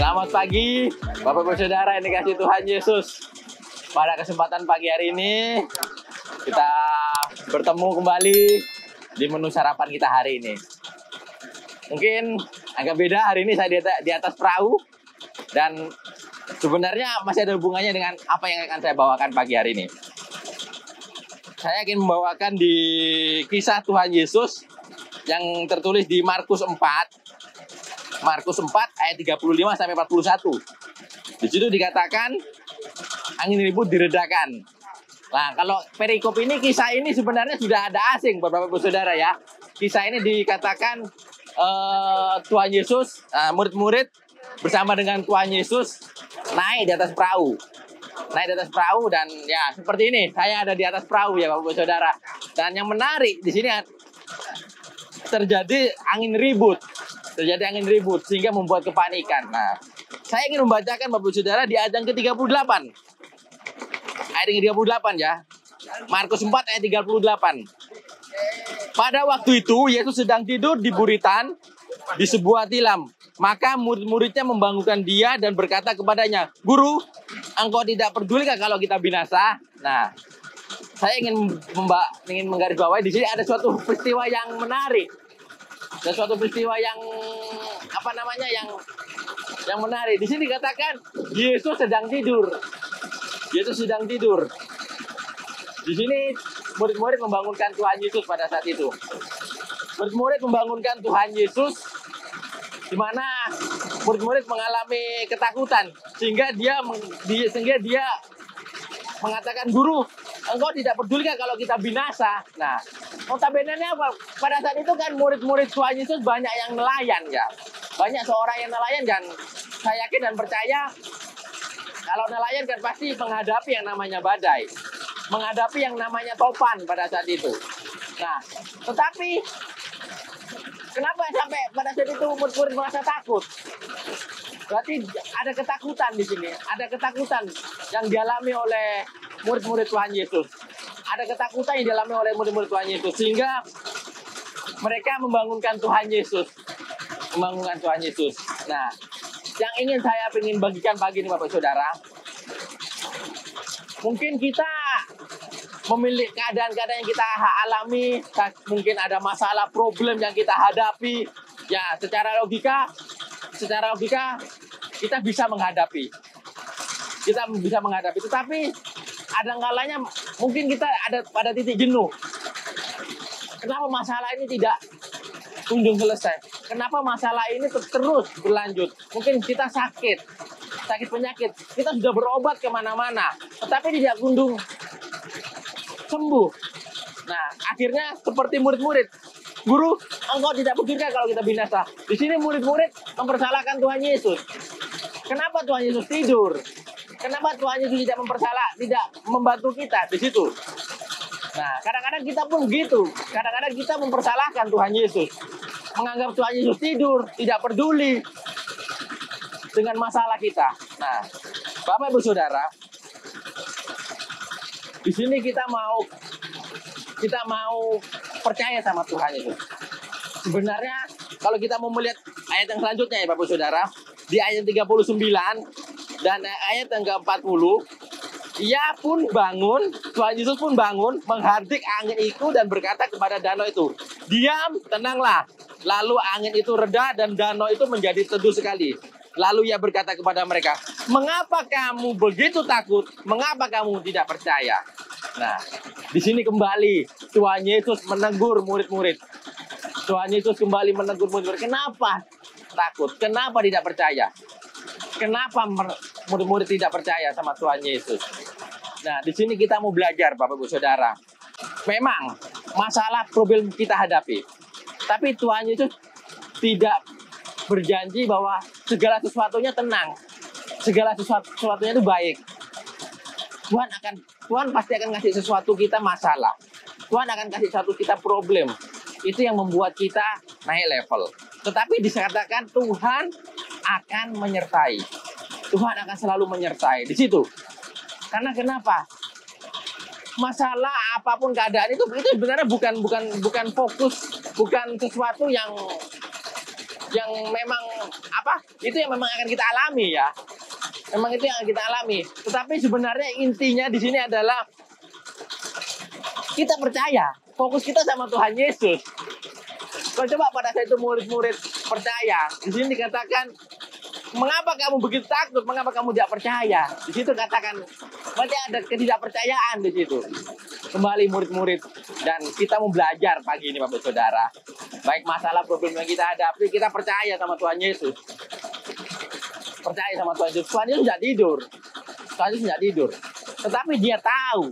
Selamat pagi, Bapak Ibu Saudara yang dikasihi Tuhan Yesus. Pada kesempatan pagi hari ini, kita bertemu kembali di menu sarapan kita hari ini. Mungkin agak beda, hari ini saya di atas perahu. Dan sebenarnya masih ada hubungannya dengan apa yang akan saya bawakan pagi hari ini. Saya ingin membawakan di kisah Tuhan Yesus yang tertulis di Markus 4. Markus 4 ayat 35 sampai 41. Di situ dikatakan angin ribut diredakan. Nah, kalau perikop ini, kisah ini sebenarnya sudah ada asing Bapak Ibu Saudara ya. Kisah ini dikatakan Tuhan Yesus, murid-murid bersama dengan Tuhan Yesus naik di atas perahu. Naik di atas perahu dan ya seperti ini, saya ada di atas perahu ya Bapak Ibu Saudara. Dan yang menarik di sini terjadi angin ribut. Terjadi angin ribut sehingga membuat kepanikan. Nah, saya ingin membacakan Bapak Ibu Saudara di ayat yang ke-38. Ayat yang ke-38 ya. Markus 4 ayat 38. Pada waktu itu Yesus sedang tidur di buritan di sebuah tilam. Maka murid-muridnya membangunkan dia dan berkata kepadanya, "Guru, engkau tidak pedulikah kalau kita binasa?" Nah, saya ingin menggarisbawahi di sini ada suatu peristiwa yang menarik. Dan suatu peristiwa yang yang menarik. Di sini dikatakan Yesus sedang tidur. Yesus sedang tidur. Di sini murid-murid membangunkan Tuhan Yesus pada saat itu. Murid-murid membangunkan Tuhan Yesus di mana murid-murid mengalami ketakutan sehingga dia mengatakan, "Guru, engkau tidak pedulikah kalau kita binasa?" Nah, notabene-nya apa? Pada saat itu kan murid-murid Tuhan Yesus banyak yang nelayan ya. Banyak seorang yang nelayan dan saya yakin dan percaya kalau nelayan kan pasti menghadapi yang namanya badai. Menghadapi yang namanya topan pada saat itu. Nah, tetapi kenapa sampai pada saat itu murid-murid merasa takut? Berarti ada ketakutan di sini. Ada ketakutan yang dialami oleh murid-murid Tuhan Yesus. Ada ketakutan yang dialami oleh murid-murid Tuhan Yesus. Sehingga mereka membangunkan Tuhan Yesus. Membangunkan Tuhan Yesus. Nah, yang ingin saya bagikan pagi ini Bapak Saudara. Mungkin kita memiliki keadaan-keadaan yang kita alami. Mungkin ada masalah, problem yang kita hadapi. Ya, secara logika kita bisa menghadapi. Kita bisa menghadapi. Tetapi ada kalanya mungkin kita ada pada titik jenuh. Kenapa masalah ini tidak kunjung selesai? Kenapa masalah ini terus berlanjut? Mungkin kita sakit penyakit. Kita sudah berobat kemana-mana, tetapi tidak kunjung sembuh. Nah, akhirnya seperti murid-murid. "Guru, engkau tidak pedulikah kalau kita binasa?" Di sini murid-murid mempersalahkan Tuhan Yesus. Kenapa Tuhan Yesus tidur? Kenapa Tuhan Yesus tidak membantu kita di situ? Nah, kadang-kadang kita pun begitu. Kadang-kadang kita mempersalahkan Tuhan Yesus. Menganggap Tuhan Yesus tidur, tidak peduli dengan masalah kita. Nah, Bapak Ibu Saudara, di sini kita mau percaya sama Tuhan Yesus. Sebenarnya kalau kita mau melihat ayat yang selanjutnya ya Bapak Ibu Saudara, di ayat 39 dan ayat yang ke-40, ia pun bangun, Tuhan Yesus pun bangun, menghardik angin itu dan berkata kepada danau itu, "Diam, tenanglah." Lalu angin itu reda dan danau itu menjadi teduh sekali. Lalu ia berkata kepada mereka, "Mengapa kamu begitu takut? Mengapa kamu tidak percaya?" Nah, di sini kembali Tuhan Yesus menegur murid-murid. Tuhan Yesus kembali menegur murid-murid. Kenapa takut? Kenapa tidak percaya? Kenapa murid-murid tidak percaya sama Tuhan Yesus? Nah, di sini kita mau belajar Bapak Ibu Saudara. Memang masalah problem kita hadapi. Tapi Tuhan Yesus tidak berjanji bahwa segala sesuatunya tenang. Segala sesuatunya itu baik. Tuhan pasti akan kasih sesuatu kita masalah. Tuhan akan kasih sesuatu kita problem. Itu yang membuat kita naik level. Tetapi dikatakan Tuhan akan menyertai. Tuhan akan selalu menyertai di situ. Karena kenapa? Masalah apapun keadaan itu sebenarnya bukan fokus, bukan sesuatu yang yang memang apa? Itu yang memang akan kita alami ya. Memang itu yang kita alami. Tetapi sebenarnya intinya di sini adalah kita percaya. Fokus kita sama Tuhan Yesus. Kalau coba pada saat itu murid-murid percaya, di sini dikatakan, mengapa kamu begitu takut? Mengapa kamu tidak percaya? Di situ katakan, berarti ada ketidakpercayaan di situ. Kembali murid-murid, dan kita mau belajar pagi ini, Bapak Saudara. Baik masalah problem yang kita hadapi, kita percaya sama Tuhan Yesus. Percaya sama Tuhan Yesus. Tuhan Yesus tidak tidur. Tuhan Yesus tidak tidur. Tetapi dia tahu,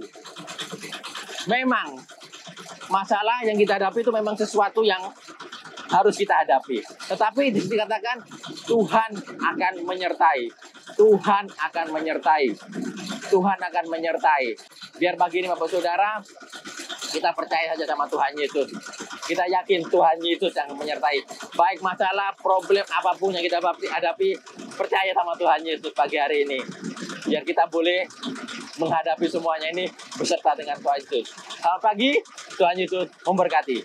memang masalah yang kita hadapi itu memang sesuatu yang harus kita hadapi. Tetapi di sini dikatakan Tuhan akan menyertai. Tuhan akan menyertai. Tuhan akan menyertai. Biar pagi ini Bapak Saudara, kita percaya saja sama Tuhan Yesus. Kita yakin Tuhan Yesus yang menyertai. Baik masalah, problem apapun yang kita hadapi, percaya sama Tuhan Yesus pagi hari ini. Biar kita boleh menghadapi semuanya ini beserta dengan Tuhan Yesus. Selamat pagi, Tuhan Yesus memberkati.